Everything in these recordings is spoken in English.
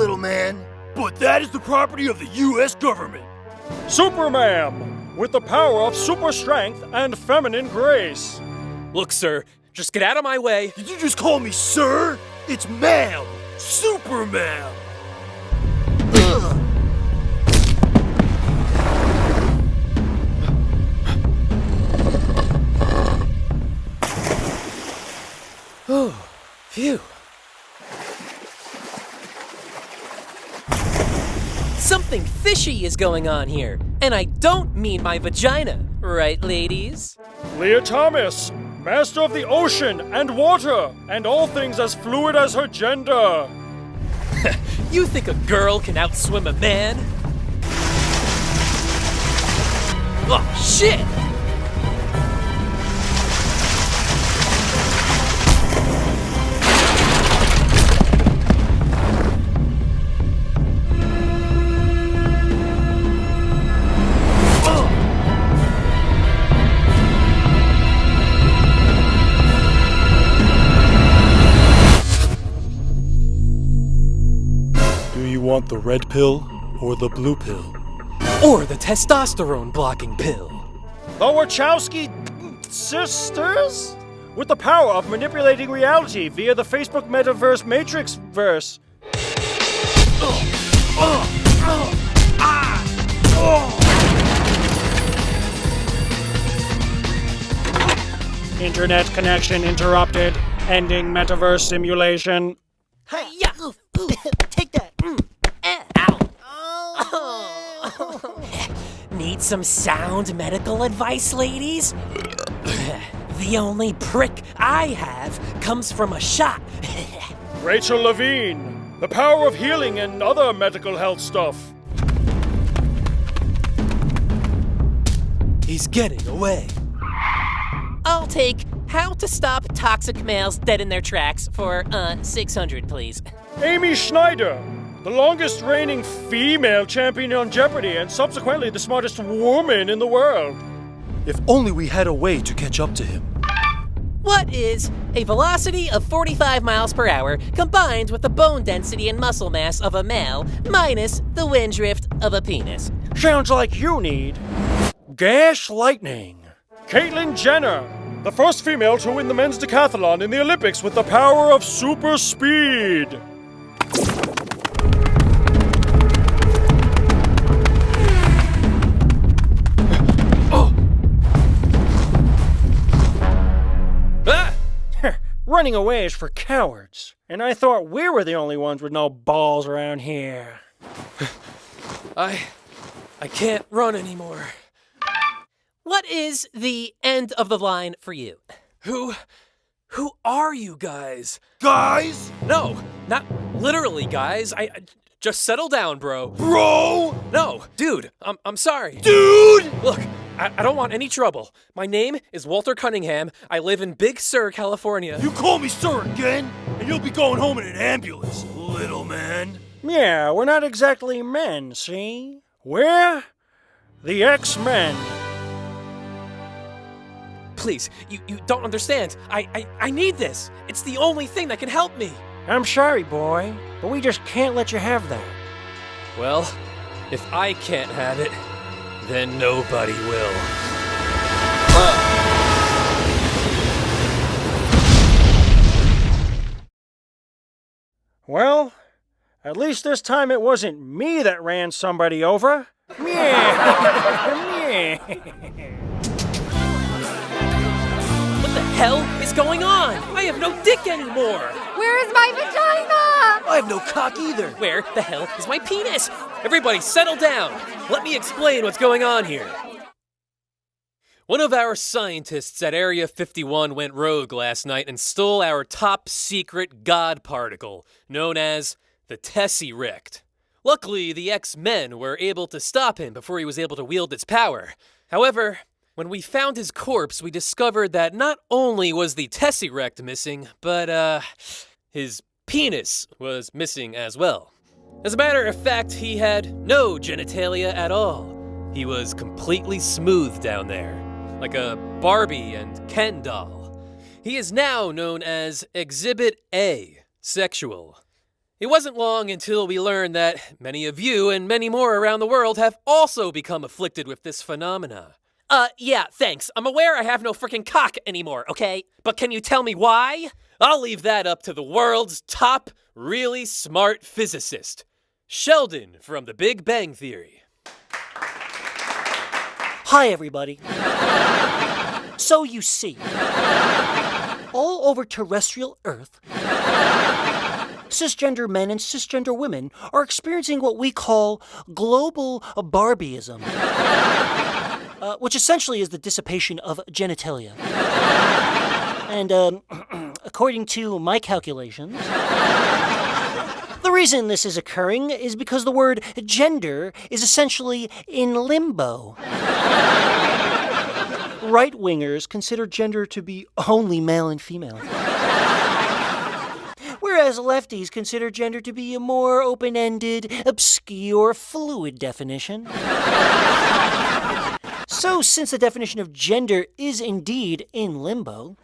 little man, but that is the property of the U.S. government. Superman, with the power of super strength and feminine grace. Look, sir, just get out of my way. Did you just call me sir? It's ma'am. Superman. Ugh. Oh, phew. Something fishy is going on here, and I don't mean my vagina, right, ladies? Leah Thomas, master of the ocean and water, and all things as fluid as her gender. You think a girl can outswim a man? Oh, shit! Want the red pill or the blue pill? Or the testosterone blocking pill? The Wachowski sisters? With the power of manipulating reality via the Facebook metaverse matrix verse. Internet connection interrupted. Ending metaverse simulation. Hey, yeah. Take that. Ow. Need some sound medical advice, ladies? The only prick I have comes from a shot. Rachel Levine, the power of healing and other medical health stuff. He's getting away. I'll take How to Stop Toxic Males Dead in Their Tracks for, 600, please. Amy Schneider, the longest reigning female champion on Jeopardy and subsequently the smartest woman in the world. If only we had a way to catch up to him. What is a velocity of 45 miles per hour combined with the bone density and muscle mass of a male minus the wind drift of a penis? Sounds like you need gas lightning. Caitlyn Jenner, the first female to win the men's decathlon in the Olympics with the power of super speed. Running away is for cowards, and I thought we were the only ones with no balls around here. I can't run anymore. What is the end of the line for you? Who are you guys? Guys? No, not literally, guys. I just settle down, bro. Bro? No, dude, I'm sorry. Dude! Look, I don't want any trouble. My name is Walter Cunningham. I live in Big Sur, California. You call me sir again, and you'll be going home in an ambulance, little man. Yeah, we're not exactly men, see? We're the X-Men. Please, you don't understand. I need this. It's the only thing that can help me. I'm sorry, boy, but we just can't let you have that. Well, if I can't have it, then nobody will. Well, at least this time it wasn't me that ran somebody over. Yeah. What the hell is going on? I have no dick anymore. Where is my vagina? I have no cock either. Where the hell is my penis? Everybody settle down. Let me explain what's going on here. One of our scientists at Area 51 went rogue last night and stole our top secret God particle, known as the Tesseract. Luckily, the X-Men were able to stop him before he was able to wield its power. However, when we found his corpse, we discovered that not only was the Tesseract missing, but, his penis was missing as well. As a matter of fact, he had no genitalia at all. He was completely smooth down there, like a Barbie and Ken doll. He is now known as Exhibit A, sexual. It wasn't long until we learned that many of you and many more around the world have also become afflicted with this phenomena. Yeah, thanks. I'm aware I have no freaking cock anymore, okay? But can you tell me why? I'll leave that up to the world's top really smart physicist, Sheldon from The Big Bang Theory. Hi, everybody. So you see, all over terrestrial Earth, cisgender men and cisgender women are experiencing what we call global barbieism, which essentially is the dissipation of genitalia. And according to my calculations, the reason this is occurring is because the word gender is essentially in limbo. Right-wingers consider gender to be only male and female, whereas lefties consider gender to be a more open-ended, obscure, fluid definition. So, since the definition of gender is indeed in limbo,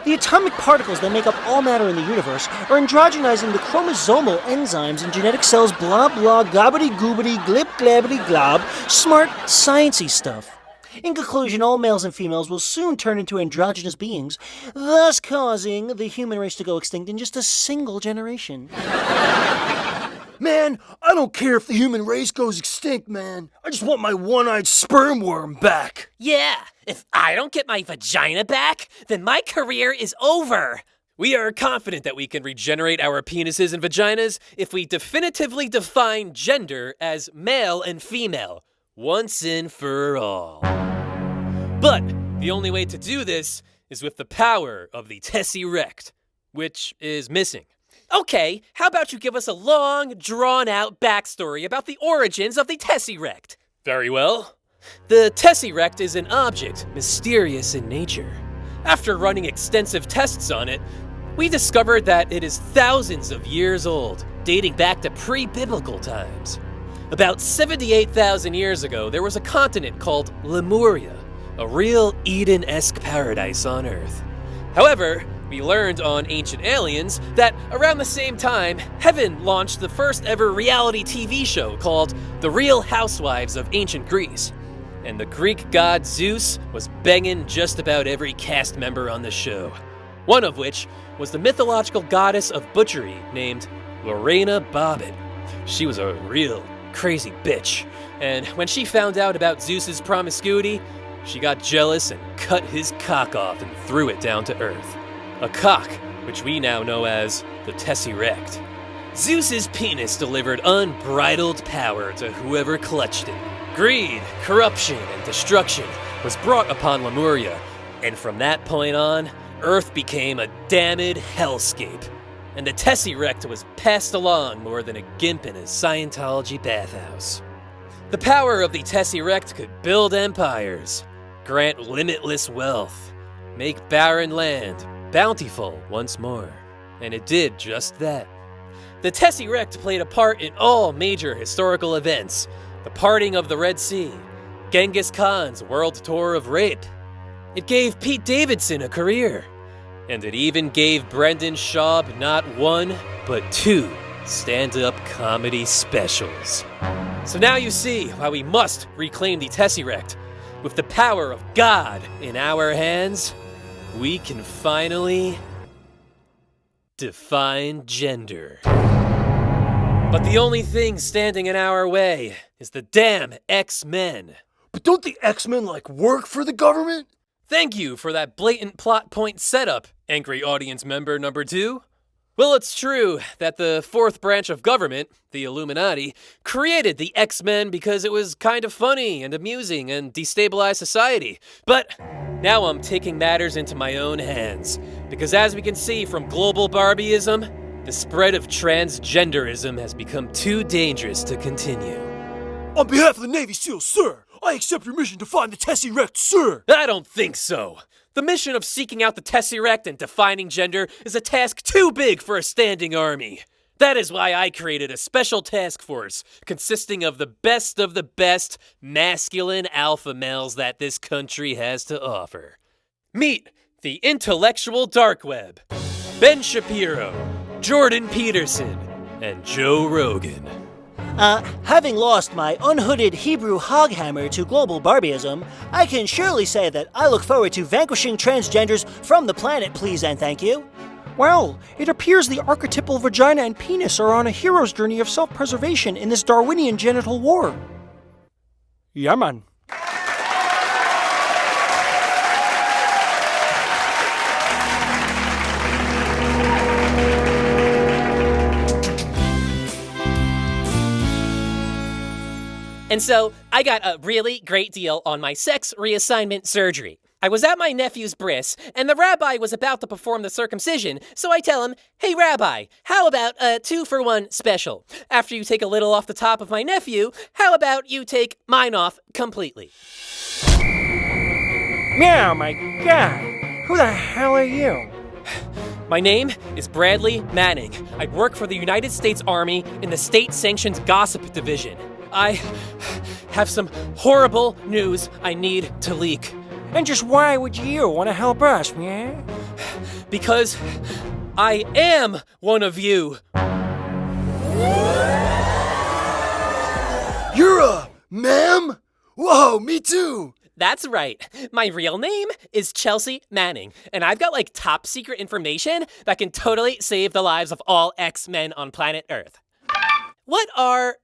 the atomic particles that make up all matter in the universe are androgenizing the chromosomal enzymes in genetic cells, blah blah, gobbity-goobity, glip-glabbity-glob, smart, sciencey stuff. In conclusion, all males and females will soon turn into androgynous beings, thus causing the human race to go extinct in just a single generation. Man, I don't care if the human race goes extinct, man. I just want my one-eyed sperm worm back. Yeah, if I don't get my vagina back, then my career is over. We are confident that we can regenerate our penises and vaginas if we definitively define gender as male and female, once and for all. But the only way to do this is with the power of the Tesseract, which is missing. Okay, how about you give us a long, drawn-out backstory about the origins of the Tesseract? Very well. The Tesseract is an object mysterious in nature. After running extensive tests on it, we discovered that it is thousands of years old, dating back to pre-biblical times. About 78,000 years ago, there was a continent called Lemuria, a real Eden-esque paradise on Earth. However, we learned on Ancient Aliens that around the same time, Heaven launched the first ever reality TV show called The Real Housewives of Ancient Greece. And the Greek god Zeus was banging just about every cast member on the show. One of which was the mythological goddess of butchery named Lorena Bobbitt. She was a real crazy bitch. And when she found out about Zeus's promiscuity, she got jealous and cut his cock off and threw it down to Earth. A cock, which we now know as the Tesseract. Zeus's penis delivered unbridled power to whoever clutched it. Greed, corruption, and destruction was brought upon Lemuria, and from that point on, Earth became a damned hellscape, and the Tesseract was passed along more than a gimp in a Scientology bathhouse. The power of the Tesseract could build empires, grant limitless wealth, make barren land bountiful once more, and it did just that. The Tesseract played a part in all major historical events: the parting of the Red Sea, Genghis Khan's world tour of rape. It gave Pete Davidson a career, and it even gave Brendan Schaub not one, but 2 stand-up comedy specials. So now you see why we must reclaim the Tesseract. With the power of God in our hands, we can finally define gender. But the only thing standing in our way is the damn X-Men. But don't the X-Men, work for the government? Thank you for that blatant plot point setup, angry audience member number 2. Well, it's true that the 4th branch of government, the Illuminati, created the X-Men because it was kind of funny and amusing and destabilized society. But now I'm taking matters into my own hands, because as we can see from global barbieism, the spread of transgenderism has become too dangerous to continue. On behalf of the Navy SEALs, sir, I accept your mission to find the Tesseract, sir. I don't think so. The mission of seeking out the Tesseract and defining gender is a task too big for a standing army. That is why I created a special task force consisting of the best masculine alpha males that this country has to offer. Meet the intellectual dark web: Ben Shapiro, Jordan Peterson, and Joe Rogan. Having lost my unhooded Hebrew hoghammer to global barbieism, I can surely say that I look forward to vanquishing transgenders from the planet, please and thank you. Well, it appears the archetypal vagina and penis are on a hero's journey of self-preservation in this Darwinian genital war. Yeah, man. And so, I got a really great deal on my sex reassignment surgery. I was at my nephew's bris, and the rabbi was about to perform the circumcision, so I tell him, "Hey rabbi, how about a 2-for-1 special? After you take a little off the top of my nephew, how about you take mine off completely?" Meow, my God. Who the hell are you? My name is Bradley Manning. I work for the United States Army in the state-sanctioned gossip division. I have some horrible news I need to leak. And just why would you want to help us, yeah? Because I am one of you. You're a ma'am? Whoa, me too. That's right. My real name is Chelsea Manning, and I've got like top secret information that can totally save the lives of all X-Men on planet Earth. What are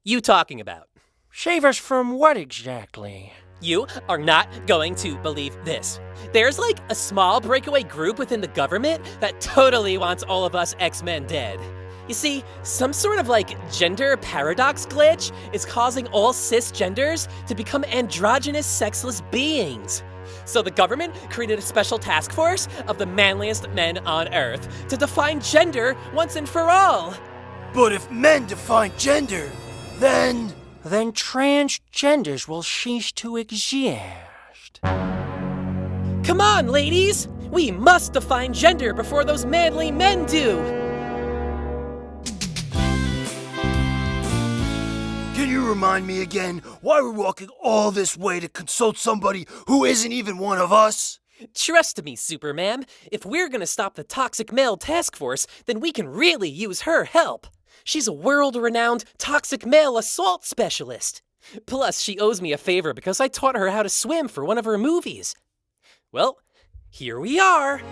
you talking about? Save us from what exactly? You are not going to believe this. There's like a small breakaway group within the government that totally wants all of us X-Men dead. You see, some sort of like gender paradox glitch is causing all cisgenders to become androgynous sexless beings. So the government created a special task force of the manliest men on Earth to define gender once and for all. But if men define gender, then transgenders will cease to exist. Come on, ladies! We must define gender before those manly men do! can you remind me again why we're walking all this way to consult somebody who isn't even one of us? Trust me, Superman. If we're gonna stop the toxic male task force, then we can really use her help. She's a world-renowned toxic male assault specialist. Plus, she owes me a favor because I taught her how to swim for one of her movies. Well, here we are.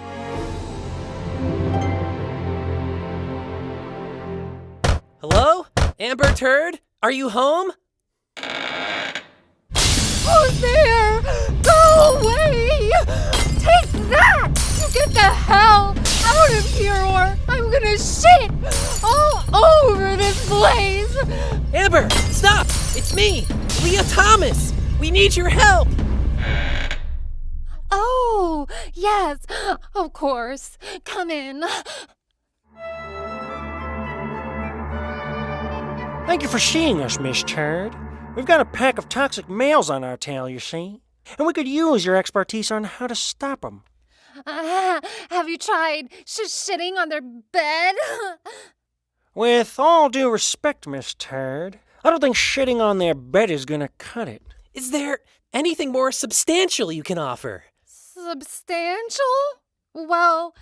Hello? Amber Turd? Are you home? Who's there? Go away! Take that! You get the hell out of here or I'm gonna shit all over this place! Amber, stop! It's me, Leah Thomas! We need your help! Oh, yes, of course. Come in. Thank you for seeing us, Miss Turd. We've got a pack of toxic males on our tail, you see. And we could use your expertise on how to stop them. Have you tried shitting on their bed? With all due respect, Miss Turd, I don't think shitting on their bed is gonna cut it. Is there anything more substantial you can offer? Substantial? Well,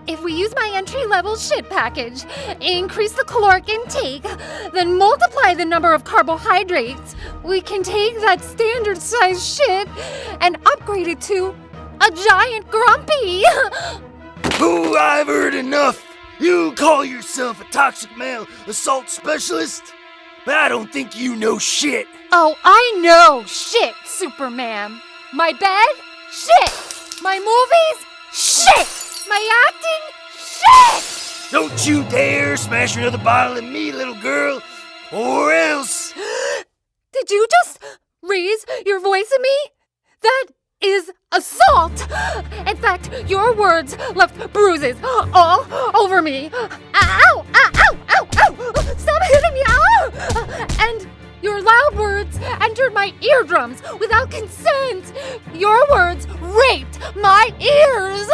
if we use my entry-level shit package, increase the caloric intake, then multiply the number of carbohydrates, we can take that standard-sized shit and upgrade it to a giant grumpy. Ooh, I've heard enough. You call yourself a toxic male assault specialist? But I don't think you know shit. Oh, I know shit, Superman. My bed? Shit. My movies? Shit! My acting? Shit! Don't you dare smash another bottle at me, little girl, or else. Did you just raise your voice at me? That is assault! In fact, your words left bruises all over me. Ow! Ow! Ow! Ow! Ow! Stop hitting me! Ow! And your loud words entered my eardrums without consent. Your words raped my ears.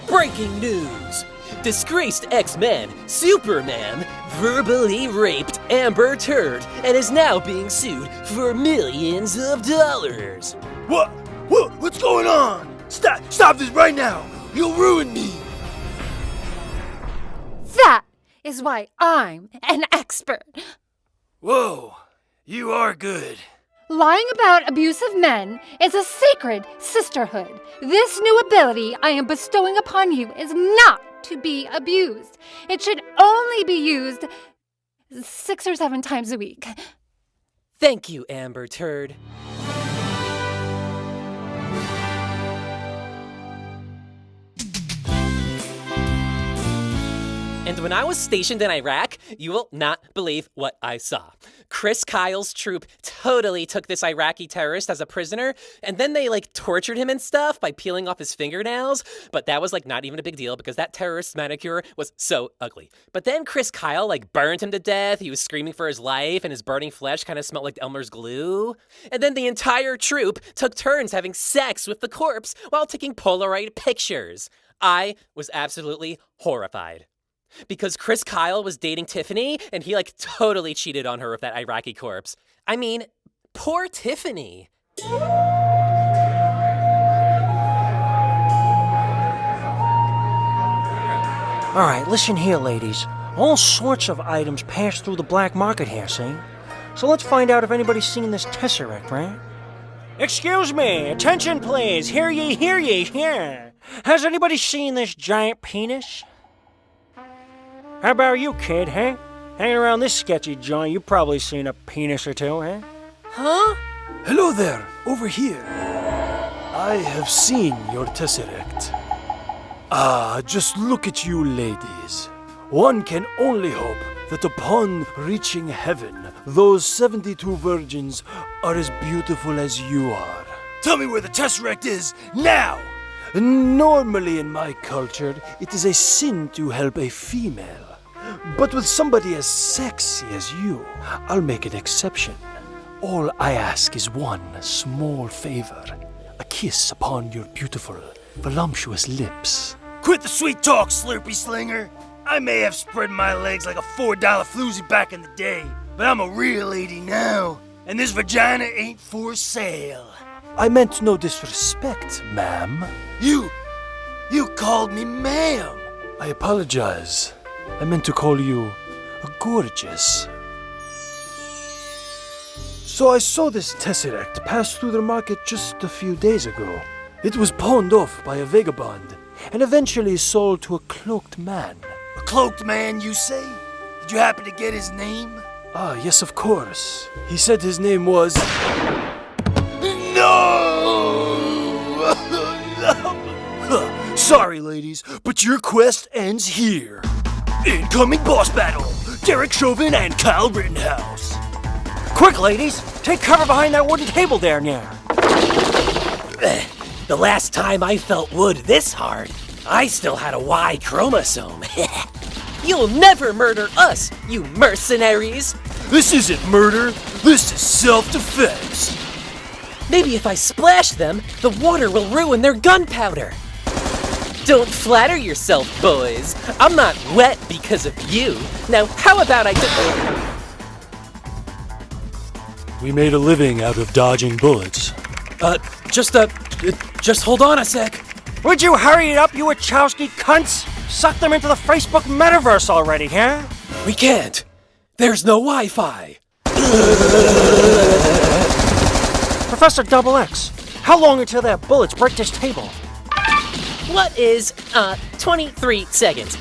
Breaking news! Disgraced X-Men, Superman, verbally raped Amber Turd and is now being sued for millions of dollars. What? What's going on? Stop this right now. You'll ruin me. That is why I'm an expert. Whoa, you are good. Lying about abusive men is a sacred sisterhood. This new ability I am bestowing upon you is not to be abused. It should only be used 6 or 7 times a week. Thank you, Amber Turd. And when I was stationed in Iraq, you will not believe what I saw. Chris Kyle's troop totally took this Iraqi terrorist as a prisoner, and then they tortured him and stuff by peeling off his fingernails. But that was not even a big deal because that terrorist's manicure was so ugly. But then Chris Kyle burned him to death. He was screaming for his life, and his burning flesh kind of smelled like Elmer's glue. And then the entire troop took turns having sex with the corpse while taking Polaroid pictures. I was absolutely horrified. Because Chris Kyle was dating Tiffany, and he totally cheated on her with that Iraqi corpse. I mean, poor Tiffany. Alright, listen here, ladies. All sorts of items pass through the black market here, see? So let's find out if anybody's seen this Tesseract, right? Excuse me, attention please, hear ye, here. Has anybody seen this giant penis? How about you, kid, huh? Hanging around this sketchy joint, you've probably seen a penis or two, huh? Huh? Hello there, over here. I have seen your Tesseract. Just look at you ladies. One can only hope that upon reaching heaven, those 72 virgins are as beautiful as you are. Tell me where the Tesseract is, now! Normally in my culture, it is a sin to help a female. But with somebody as sexy as you, I'll make an exception. All I ask is one small favor. A kiss upon your beautiful, voluptuous lips. Quit the sweet talk, Slurpee Slinger. I may have spread my legs like a $4 floozy back in the day, but I'm a real lady now, and this vagina ain't for sale. I meant no disrespect, ma'am. You called me ma'am. I apologize. I meant to call you gorgeous. So I saw this Tesseract pass through the market just a few days ago. It was pawned off by a vagabond and eventually sold to a cloaked man. A cloaked man, you say? Did you happen to get his name? Yes, of course. He said his name was... No! Sorry, ladies, but your quest ends here. Incoming boss battle! Derek Chauvin and Kyle Rittenhouse. Quick, ladies! Take cover behind that wooden table there now. The last time I felt wood this hard, I still had a Y chromosome. You'll never murder us, you mercenaries! This isn't murder, this is self-defense. Maybe if I splash them, the water will ruin their gunpowder. Don't flatter yourself, boys. I'm not wet because of you. Now, how about I We made a living out of dodging bullets. Just hold on a sec. Would you hurry it up, you Wachowski cunts? Suck them into the Facebook metaverse already, huh? We can't. There's no Wi-Fi. Professor Double X, how long until their bullets break this table? What is, 23 seconds.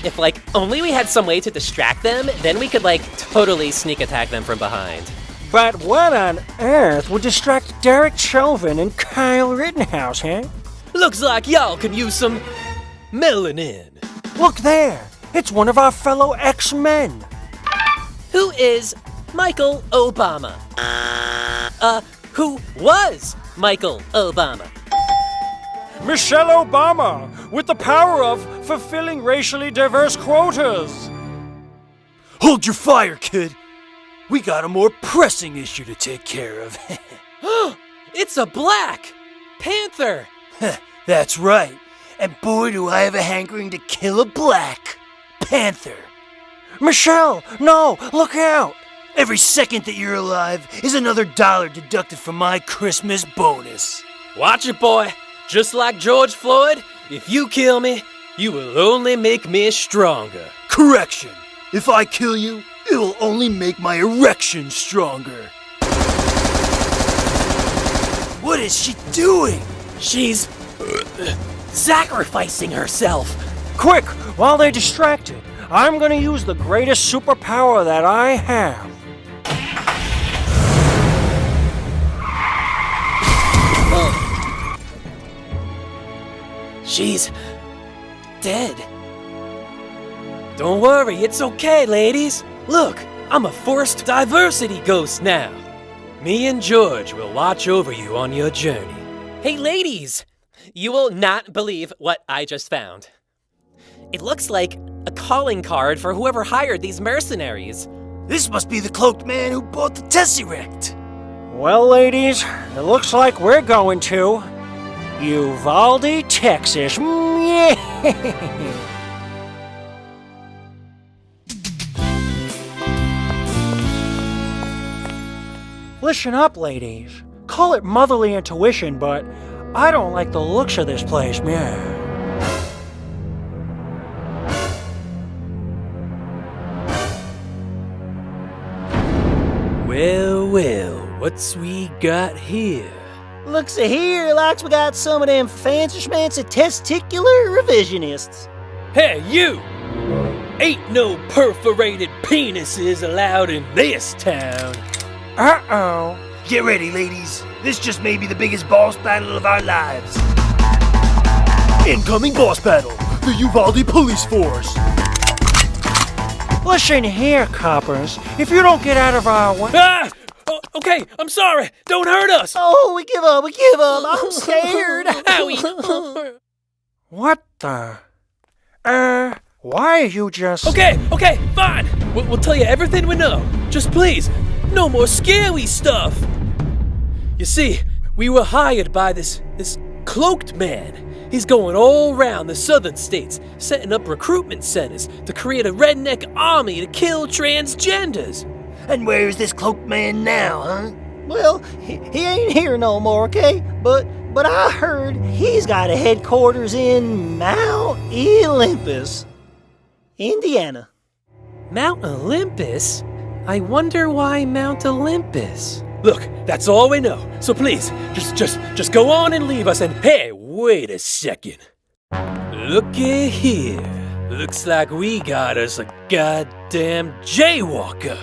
If, only we had some way to distract them, then we could, totally sneak attack them from behind. But what on earth would distract Derek Chauvin and Kyle Rittenhouse, huh? Looks like y'all could use some melanin. Look there! It's one of our fellow X-Men! Who is Michael Obama? Who was Michael Obama? Michelle Obama, with the power of fulfilling racially diverse quotas. Hold your fire, kid. We got a more pressing issue to take care of. It's a Black Panther. That's right. And boy, do I have a hankering to kill a Black Panther. Michelle, no, look out! Every second that you're alive is another $1 deducted from my Christmas bonus. Watch it, boy. Just like George Floyd, if you kill me, You will only make me stronger. Correction. If I kill you, it will only make my erection stronger. What is she doing? She's sacrificing herself. Quick, while they're distracted, I'm gonna use the greatest superpower that I have. She's dead. Don't worry, it's okay, ladies. Look, I'm a forced diversity ghost now. Me and George will watch over you on your journey. Hey, ladies! You will not believe what I just found. It looks like a calling card for whoever hired these mercenaries. This must be the cloaked man who bought the Tesseract. Well, ladies, it looks like we're going to Uvalde, Texas. Listen up, ladies. Call it motherly intuition, but I don't like the looks of this place, man. Well, what's we got here? Looks here like we got some of them fancy-schmancy testicular revisionists. Hey, you! Ain't no perforated penises allowed in this town. Uh-oh. Get ready, ladies. This just may be the biggest boss battle of our lives. Incoming boss battle, the Uvalde police force. Listen here, coppers. If you don't get out of our way... Ah! Oh, okay, I'm sorry. Don't hurt us. Oh, we give up. I'm scared. Owie. What the... why are you just... Okay, fine. We'll tell you everything we know. Just please, no more scary stuff. You see, we were hired by this cloaked man. He's going all around the southern states, setting up recruitment centers to create a redneck army to kill transgenders. And where is this cloaked man now, huh? Well, he ain't here no more, okay? But I heard he's got a headquarters in Mount Olympus, Indiana. Mount Olympus? I wonder why Mount Olympus. Look, that's all we know. So please, just go on and leave us. And hey, wait a second. Looky here. Looks like we got us a goddamn jaywalker.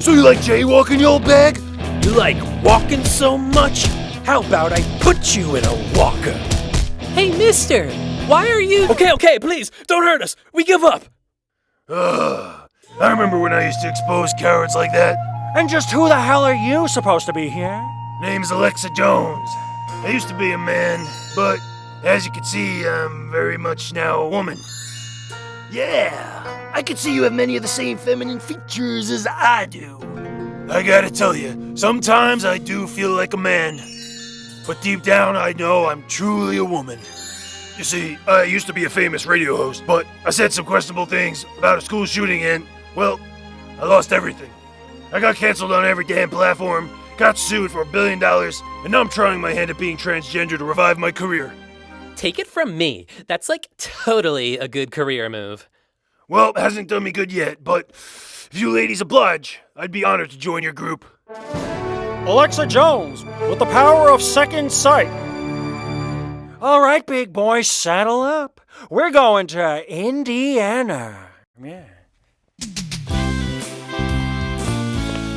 So you like jaywalking, you old bag? You like walking so much? How about I put you in a walker? Hey, mister, why are you... Okay, please, don't hurt us. We give up. I remember when I used to expose cowards like that. And just who the hell are you supposed to be here? Name's Alexa Jones. I used to be a man, but as you can see, I'm very much now a woman. Yeah, I can see you have many of the same feminine features as I do. I gotta tell you, sometimes I do feel like a man. But deep down, I know I'm truly a woman. You see, I used to be a famous radio host, but I said some questionable things about a school shooting and, well, I lost everything. I got canceled on every damn platform, got sued for $1 billion, and now I'm trying my hand at being transgender to revive my career. Take it from me, that's like totally a good career move. Well, it hasn't done me good yet, but if you ladies oblige, I'd be honored to join your group. Alexa Jones, with the power of second sight. All right, big boy, saddle up. We're going to Indiana. Yeah.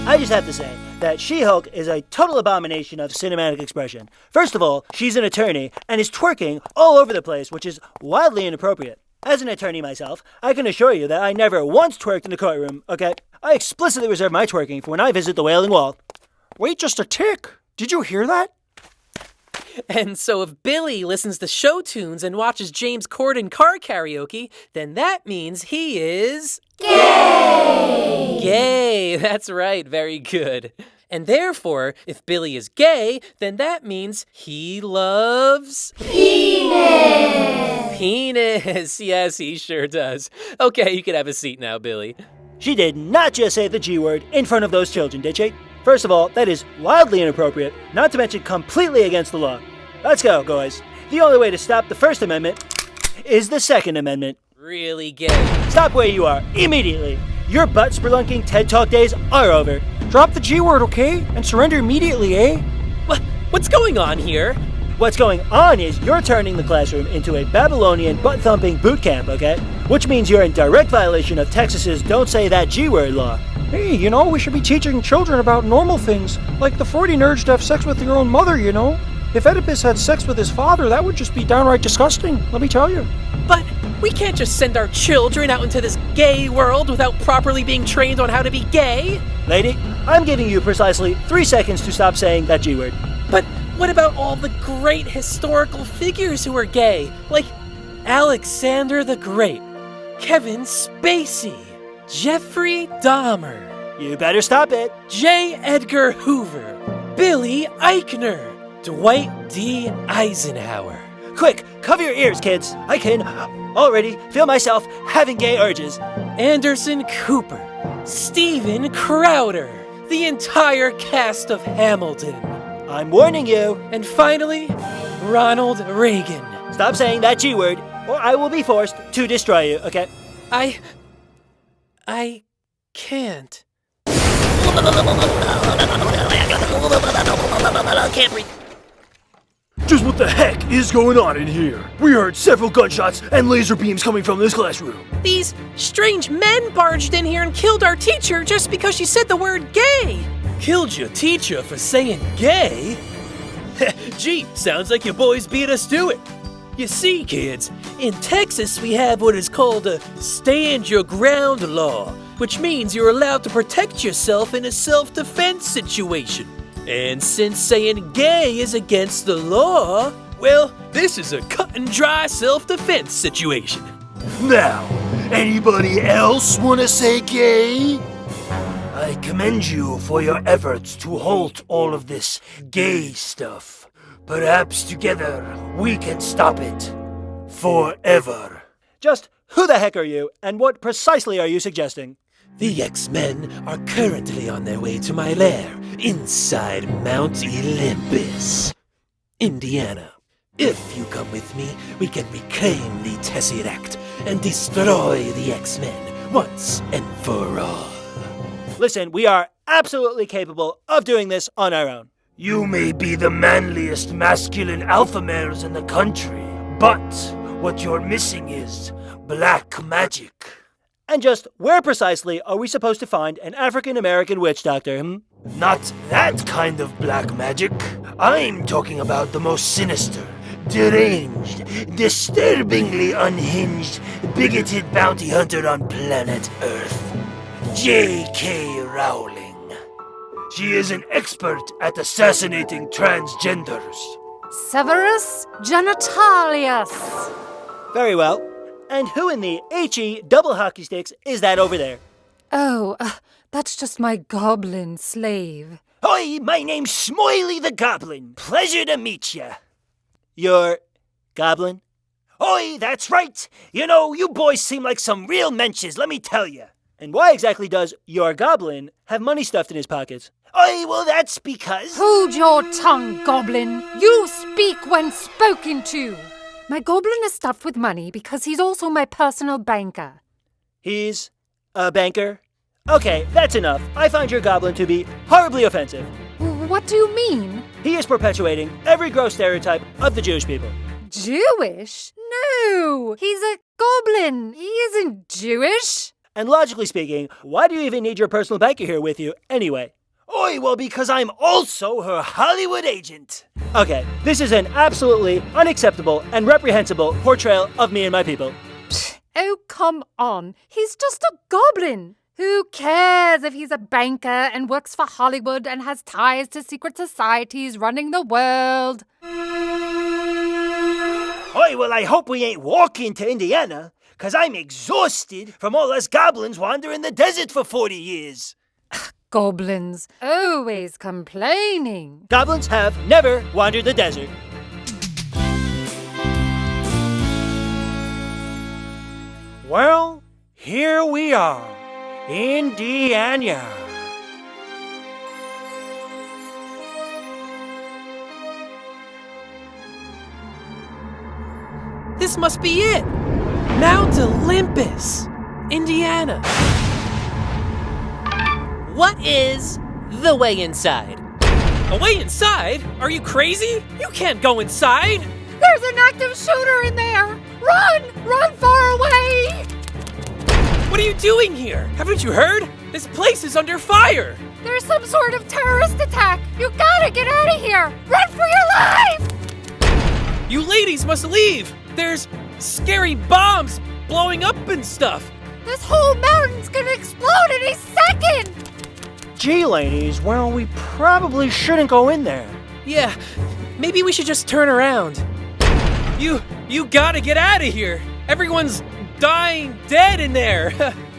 I just have to say that She-Hulk is a total abomination of cinematic expression. First of all, she's an attorney and is twerking all over the place, which is wildly inappropriate. As an attorney myself, I can assure you that I never once twerked in the courtroom, okay? I explicitly reserve my twerking for when I visit the Wailing Wall. Wait just a tick. Did you hear that? And so if Billy listens to show tunes and watches James Corden car karaoke, then that means he is... gay! Gay, that's right, very good. And therefore, if Billy is gay, then that means he loves... penis! Penis, yes, he sure does. Okay, you can have a seat now, Billy. She did not just say the G word in front of those children, did she? First of all, that is wildly inappropriate, not to mention completely against the law. Let's go, guys. The only way to stop the First Amendment is the Second Amendment. Really gay. Stop where you are, immediately. Your butt-spelunking TED Talk days are over. Drop the G word, okay? And surrender immediately, eh? What's going on here? What's going on is you're turning the classroom into a Babylonian butt-thumping boot camp, okay? Which means you're in direct violation of Texas's Don't Say That G-Word law. Hey, we should be teaching children about normal things, like the Freudian urge to have sex with your own mother, If Oedipus had sex with his father, that would just be downright disgusting, let me tell you. But we can't just send our children out into this gay world without properly being trained on how to be gay. Lady, I'm giving you precisely 3 seconds to stop saying that G-word. But what about all the great historical figures who are gay? Like Alexander the Great, Kevin Spacey, Jeffrey Dahmer, You better stop it. J. Edgar Hoover, Billy Eichner, Dwight D. Eisenhower. Quick, cover your ears, kids. I can already feel myself having gay urges. Anderson Cooper, Steven Crowder, the entire cast of Hamilton. I'm warning you. And finally, Ronald Reagan. Stop saying that G-word, or I will be forced to destroy you, okay? I can't. Can't breathe. Just what the heck is going on in here? We heard several gunshots and laser beams coming from this classroom. These strange men barged in here and killed our teacher just because she said the word gay. Killed your teacher for saying gay? Gee, sounds like your boys beat us to it. You see, kids, in Texas we have what is called a stand your ground law, which means you're allowed to protect yourself in a self-defense situation. And since saying gay is against the law, well, this is a cut and dry self-defense situation. Now, anybody else wanna say gay? I commend you for your efforts to halt all of this gay stuff. Perhaps together we can stop it. Forever. Just who the heck are you, and what precisely are you suggesting? The X-Men are currently on their way to my lair inside Mount Olympus, Indiana. If you come with me, we can reclaim the Tesseract and destroy the X-Men once and for all. Listen, we are absolutely capable of doing this on our own. You may be the manliest masculine alpha males in the country, but what you're missing is black magic. And just where precisely are we supposed to find an African-American witch doctor, Not that kind of black magic. I'm talking about the most sinister, deranged, disturbingly unhinged, bigoted bounty hunter on planet Earth. J.K. Rowling. She is an expert at assassinating transgenders. Severus Genitalius. Very well. And who in the H-E double hockey sticks is that over there? Oh, that's just my goblin slave. Hi, my name's Smoily the Goblin. Pleasure to meet ya. Your goblin? Oi, that's right. You boys seem like some real menches, let me tell ya. And why exactly does your goblin have money stuffed in his pockets? Oi, well, that's because... Hold your tongue, goblin. You speak when spoken to. My goblin is stuffed with money because he's also my personal banker. He's a banker? Okay, that's enough. I find your goblin to be horribly offensive. What do you mean? He is perpetuating every gross stereotype of the Jewish people. Jewish? No, he's a goblin. He isn't Jewish. And logically speaking, why do you even need your personal banker here with you anyway? Oi, well, because I'm also her Hollywood agent. Okay, this is an absolutely unacceptable and reprehensible portrayal of me and my people. Oh, come on. He's just a goblin. Who cares if he's a banker and works for Hollywood and has ties to secret societies running the world? Oi, well, I hope we ain't walking to Indiana, 'cause I'm exhausted from all us goblins wandering the desert for 40 years. Goblins, always complaining. Goblins have never wandered the desert. Well, here we are, Indiana. This must be it! Mount Olympus, Indiana. What is the way inside? A way inside? Are you crazy? You can't go inside! There's an active shooter in there! Run! Run far away! What are you doing here? Haven't you heard? This place is under fire! There's some sort of terrorist attack! You gotta get out of here! Run for your life! You ladies must leave! There's scary bombs blowing up and stuff! This whole mountain's gonna explode any second! Gee, ladies, well, we probably shouldn't go in there. Yeah, maybe we should just turn around. You gotta get out of here! Everyone's dying dead in there!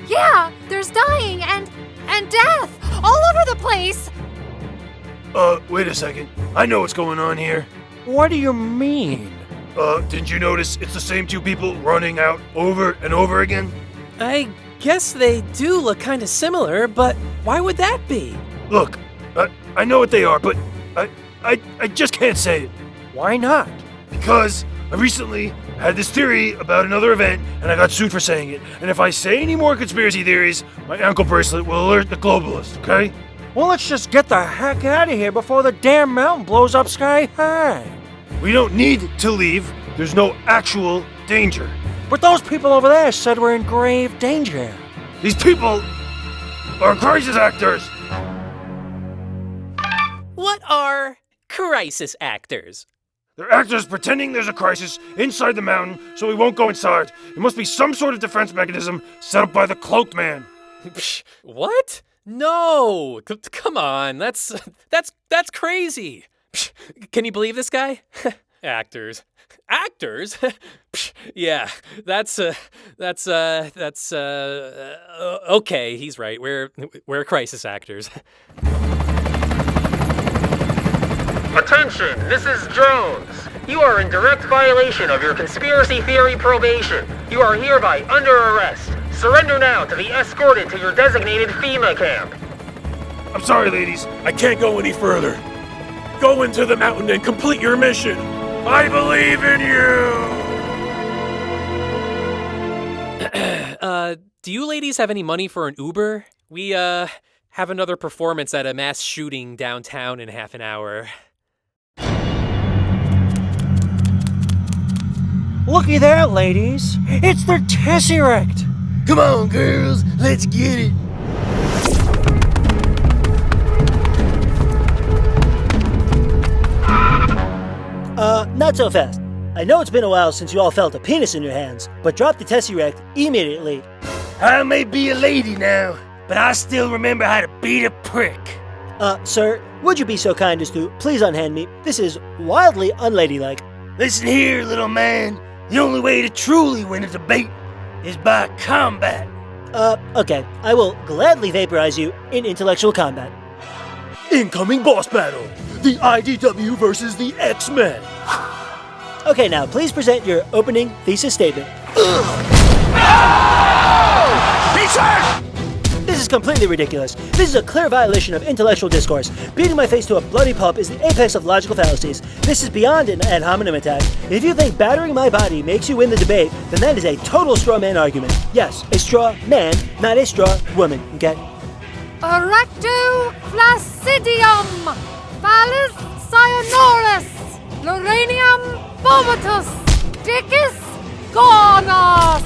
Yeah, there's dying and death all over the place! Wait a second. I know what's going on here. What do you mean? Didn't you notice it's the same two people running out over and over again? I guess they do look kinda similar, but why would that be? Look, I know what they are, but I just can't say it. Why not? Because I recently had this theory about another event, and I got sued for saying it. And if I say any more conspiracy theories, my ankle bracelet will alert the globalists, okay? Well, let's just get the heck out of here before the damn mountain blows up sky high. We don't need to leave. There's no actual danger. But those people over there said we're in grave danger. These people are crisis actors. What are crisis actors? They're actors pretending there's a crisis inside the mountain so we won't go inside. It must be some sort of defense mechanism set up by the cloaked man. Psh, what? No! Come on, that's crazy. Psh, can you believe this guy? Actors. Actors? Psh, yeah, that's okay, he's right. We're crisis actors. Attention, this is Jones. You are in direct violation of your conspiracy theory probation. You are hereby under arrest. Surrender now to be escorted to your designated FEMA camp. I'm sorry, ladies. I can't go any further. Go into the mountain and complete your mission. I believe in you! Do you ladies have any money for an Uber? We, have another performance at a mass shooting downtown in half an hour. Looky there, ladies. It's the Tesseract. Come on, girls. Let's get it. Not so fast. I know it's been a while since you all felt a penis in your hands, but drop the Tesseract immediately. I may be a lady now, but I still remember how to beat a prick. Sir, would you be so kind as to please unhand me? This is wildly unladylike. Listen here, little man. The only way to truly win a debate is by combat. Okay. I will gladly vaporize you in intellectual combat. Incoming boss battle. The IDW versus the X-Men. Okay, now please present your opening thesis statement. This is completely ridiculous. This is a clear violation of intellectual discourse. Beating my face to a bloody pulp is the apex of logical fallacies. This is beyond an ad hominem attack. If you think battering my body makes you win the debate, then that is a total straw man argument. Yes, a straw man, not a straw woman, okay? Erecto flaccidium, phallus cyanoris, loranium bovatus, dicus gonos.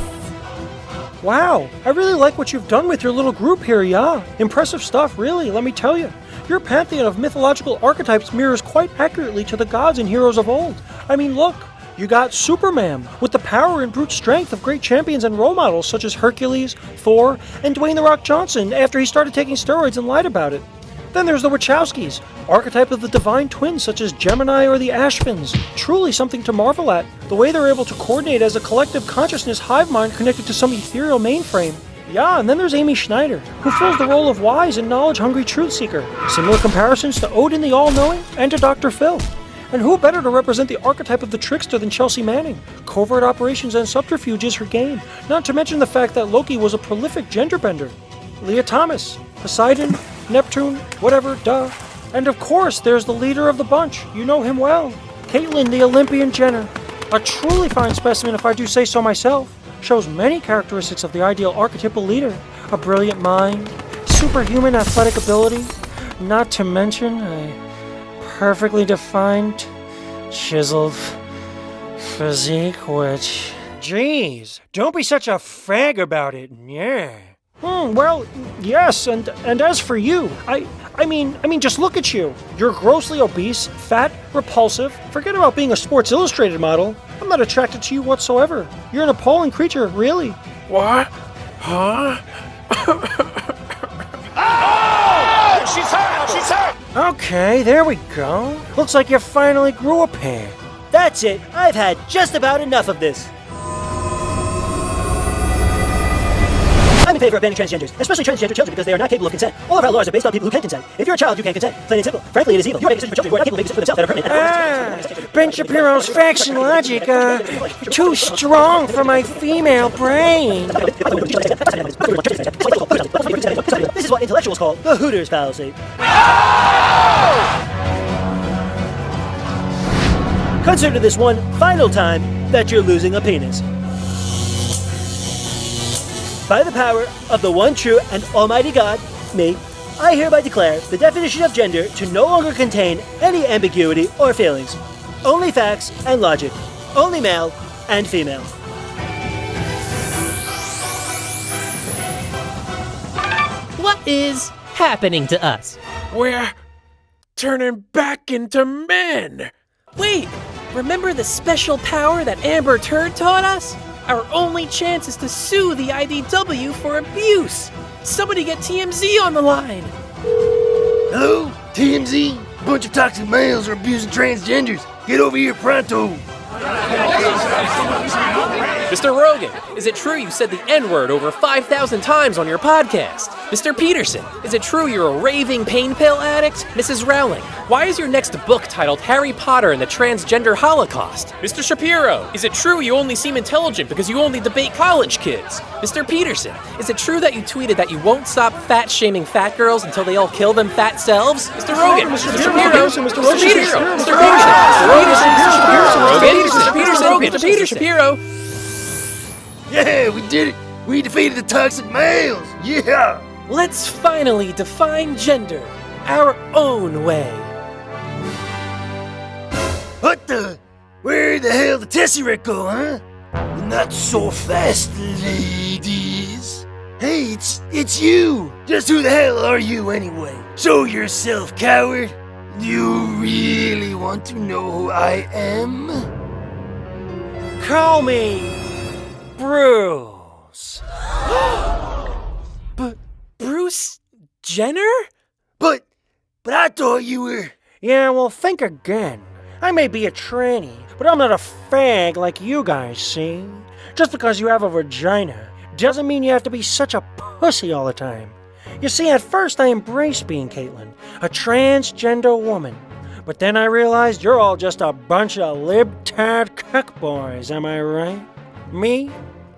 Wow, I really like what you've done with your little group here, yeah. Impressive stuff, really, let me tell you. Your pantheon of mythological archetypes mirrors quite accurately to the gods and heroes of old. I mean, look, you got Superman, with the power and brute strength of great champions and role models such as Hercules, Thor, and Dwayne "The Rock" Johnson after he started taking steroids and lied about it. Then there's the Wachowskis, archetype of the divine twins such as Gemini or the Ashvins. Truly something to marvel at, the way they're able to coordinate as a collective consciousness hive mind connected to some ethereal mainframe. Yeah, and then there's Amy Schneider, who fills the role of wise and knowledge-hungry truth seeker. Similar comparisons to Odin the All-Knowing and to Dr. Phil. And who better to represent the archetype of the trickster than Chelsea Manning? Covert operations and subterfuge is her game, not to mention the fact that Loki was a prolific genderbender. Leah Thomas, Poseidon, Neptune, whatever, duh. And of course, there's the leader of the bunch. You know him well. Caitlyn, the Olympian Jenner. A truly fine specimen, if I do say so myself. Shows many characteristics of the ideal archetypal leader. A brilliant mind, superhuman athletic ability, not to mention a perfectly defined, chiseled physique, which... Jeez, don't be such a fag about it, yeah. Well, yes, and as for you, I mean, just look at you. You're grossly obese, fat, repulsive. Forget about being a Sports Illustrated model. I'm not attracted to you whatsoever. You're an appalling creature, really. What? Huh? She's hurt! She's hurt! Okay, there we go. Looks like you finally grew a pair. That's it. I've had just about enough of this. I'm in favor of banning transgenders, especially transgender children, because they are not capable of consent. All of our laws are based on people who can consent. If you're a child, you can't consent. Plain and simple. Frankly, it is evil. You are making decisions for children who are not capable of making decisions for themselves that are permanent. Ben Shapiro's faction logic, too strong for my female brain. This is what intellectuals call the Hooters fallacy. Consider this one final time that you're losing a penis. By the power of the one true and almighty God, me, I hereby declare the definition of gender to no longer contain any ambiguity or feelings. Only facts and logic. Only male and female. What is happening to us? We're turning back into men. Wait, remember the special power that Amber Turd taught us? Our only chance is to sue the IDW for abuse. Somebody get TMZ on the line. Hello? TMZ? A bunch of toxic males are abusing transgenders. Get over here pronto. Mr. Rogan, is it true you said the N-word over 5,000 times on your podcast? Mr. Peterson, is it true you're a raving pain pill addict? Mrs. Rowling, why is your next book titled Harry Potter and the Transgender Holocaust? Mr. Shapiro, is it true you only seem intelligent because you only debate college kids? Mr. Peterson, is it true that you tweeted that you won't stop fat-shaming fat girls until they all kill them fat selves? Mr. Rogan, Mr. Shapiro, Mr. Peterson, Mr. Rogan, Mr. Shapiro. Yeah, we did it. We defeated the toxic males. Yeah. Let's finally define gender our own way. What the? Where the hell did Tesseract go, huh? Not so fast, ladies. Hey, it's you. Just who the hell are you anyway? Show yourself, coward. Do you really want to know who I am? Call me Bruce. But Bruce Jenner? But I thought you were... Yeah, well, think again. I may be a tranny, but I'm not a fag like you guys, see? Just because you have a vagina doesn't mean you have to be such a pussy all the time. You see, at first I embraced being Caitlin, a transgender woman. But then I realized you're all just a bunch of libtard cuckboys, am I right? Me?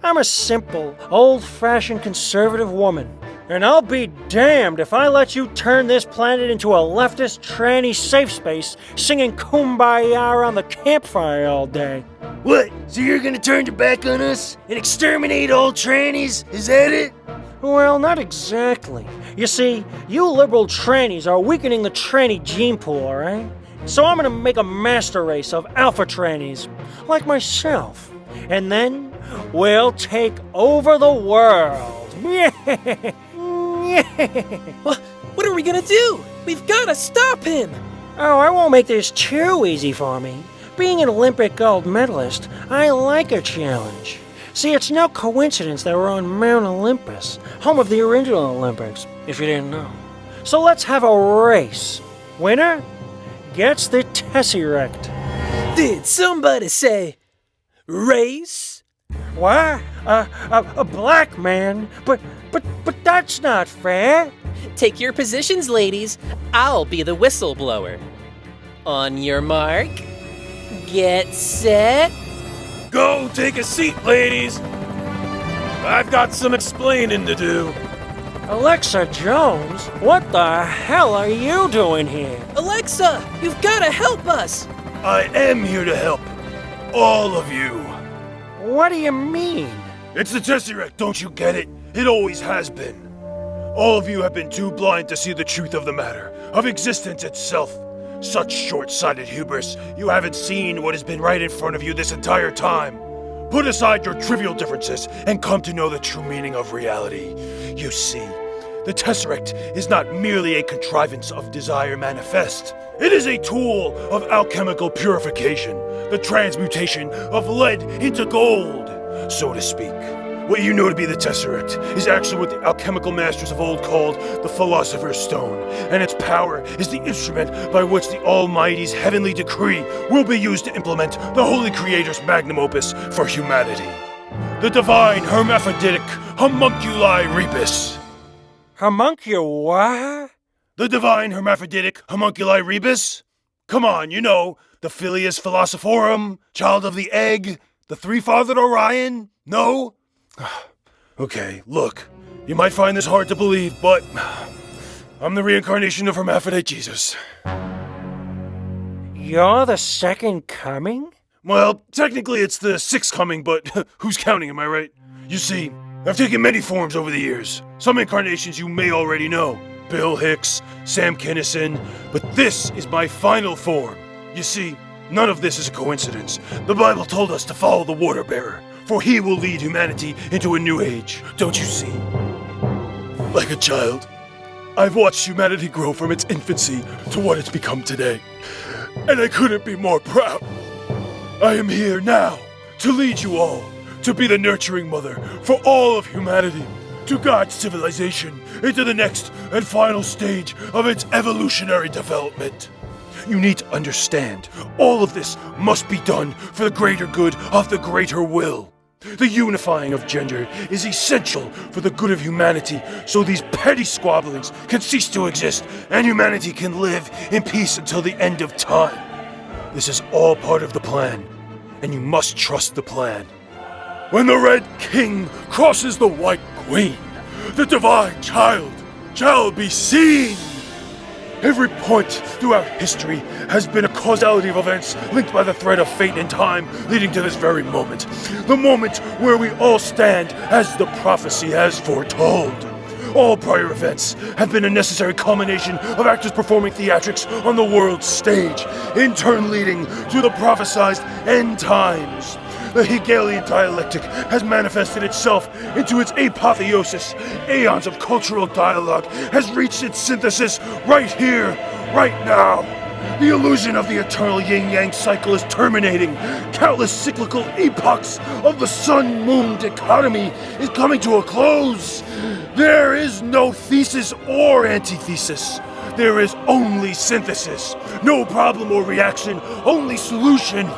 I'm a simple, old-fashioned conservative woman. And I'll be damned if I let you turn this planet into a leftist tranny safe space singing Kumbaya around the campfire all day. What? So you're gonna turn your back on us and exterminate all trannies? Is that it? Well, not exactly. You see, you liberal trannies are weakening the tranny gene pool, alright? So I'm gonna make a master race of alpha trannies, like myself. And then we'll take over the world. What are we gonna do? We've gotta stop him! Oh, I won't make this too easy for me. Being an Olympic gold medalist, I like a challenge. See, it's no coincidence that we're on Mount Olympus, home of the original Olympics, if you didn't know. So let's have a race. Winner gets the Tesseract. Did somebody say race? Why? A black man? But that's not fair. Take your positions, ladies. I'll be the whistleblower. On your mark, get set. Go take a seat, ladies. I've got some explaining to do. Alexa Jones, what the hell are you doing here? Alexa, you've gotta help us. I am here to help. All of you. What do you mean? It's the Tesseract, don't you get it? It always has been. All of you have been too blind to see the truth of the matter, of existence itself. Such short-sighted hubris, you haven't seen what has been right in front of you this entire time. Put aside your trivial differences and come to know the true meaning of reality. You see, the Tesseract is not merely a contrivance of desire manifest. It is a tool of alchemical purification, the transmutation of lead into gold, so to speak. What you know to be the Tesseract is actually what the alchemical masters of old called the Philosopher's Stone, and its power is the instrument by which the Almighty's heavenly decree will be used to implement the Holy Creator's magnum opus for humanity. The divine hermaphroditic homunculi rebus. Homuncule what? The divine hermaphroditic homunculi rebus? Come on, you know, the Filius Philosophorum, child of the egg, the three-fathered Orion? No? Okay, look, you might find this hard to believe, but I'm the reincarnation of hermaphrodite Jesus. You're the second coming? Well, technically it's the sixth coming, but who's counting, am I right? You see, I've taken many forms over the years. Some incarnations you may already know. Bill Hicks, Sam Kinison, but this is my final form. You see, none of this is a coincidence. The Bible told us to follow the water bearer, for he will lead humanity into a new age, don't you see? Like a child, I've watched humanity grow from its infancy to what it's become today, and I couldn't be more proud. I am here now to lead you all, to be the nurturing mother for all of humanity, to guide civilization into the next and final stage of its evolutionary development. You need to understand, all of this must be done for the greater good of the greater will. The unifying of gender is essential for the good of humanity, so these petty squabblings can cease to exist and humanity can live in peace until the end of time. This is all part of the plan, and you must trust the plan. When the Red King crosses the White Queen, the divine child shall be seen. Every point throughout history has been a causality of events linked by the thread of fate and time leading to this very moment. The moment where we all stand as the prophecy has foretold. All prior events have been a necessary culmination of actors performing theatrics on the world's stage, in turn leading to the prophesized end times. The Hegelian dialectic has manifested itself into its apotheosis. Aeons of cultural dialogue has reached its synthesis right here, right now. The illusion of the eternal yin-yang cycle is terminating. Countless cyclical epochs of the sun-moon dichotomy is coming to a close. There is no thesis or antithesis. There is only synthesis. No problem or reaction, only solution.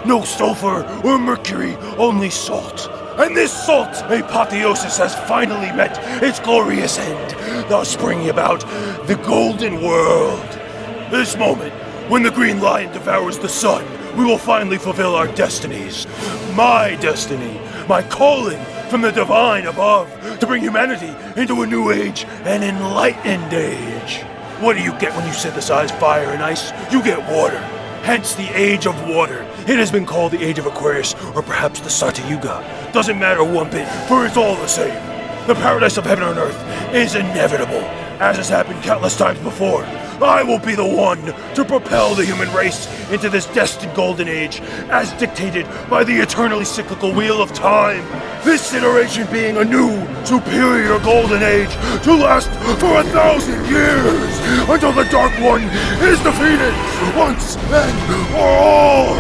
No sulfur or mercury, only salt. And this salt apotheosis has finally met its glorious end, thus bringing about the golden world. This moment, when the green lion devours the sun, we will finally fulfill our destinies. My destiny, my calling from the divine above, to bring humanity into a new age, an enlightened age. What do you get when you synthesize fire and ice? You get water. Hence the age of water. It has been called the age of Aquarius, or perhaps the Satyuga. Doesn't matter one bit, for it's all the same. The paradise of heaven on earth is inevitable, as has happened countless times before. I will be the one to propel the human race into this destined golden age, as dictated by the eternally cyclical wheel of time. This iteration being a new, superior golden age to last for 1,000 years, until the Dark One is defeated once and for all.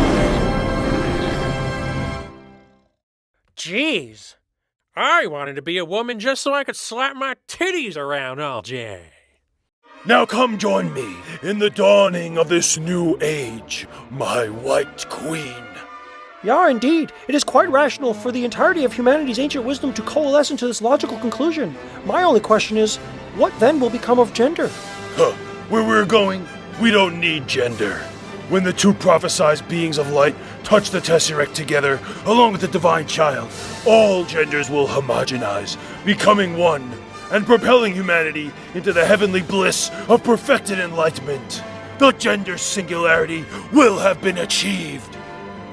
Jeez. I wanted to be a woman just so I could slap my titties around all day. Now come join me in the dawning of this new age, my White Queen. Yeah, indeed. It is quite rational for the entirety of humanity's ancient wisdom to coalesce into this logical conclusion. My only question is, what then will become of gender? Where we're going, we don't need gender. When the two prophesized beings of light touch the Tesseract together, along with the divine child, all genders will homogenize, becoming one, and propelling humanity into the heavenly bliss of perfected enlightenment. The gender singularity will have been achieved.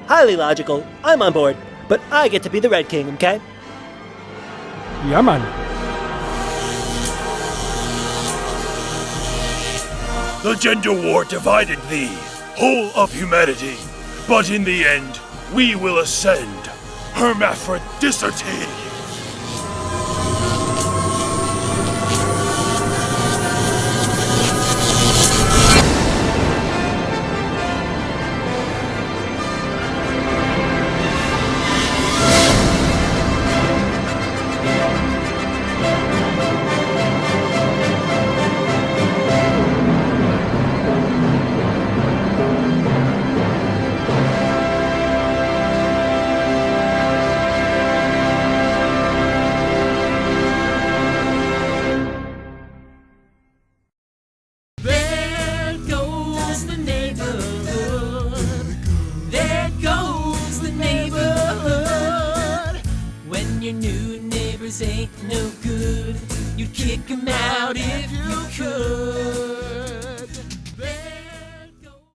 Highly logical. I'm on board. But I get to be the Red King, okay? Yeah, man. The gender war divided the whole of humanity, but in the end, we will ascend. Hermaphrodicity! There goes the neighborhood. There goes the neighborhood. When your new neighbors ain't no good, you'd kick 'em out if you could.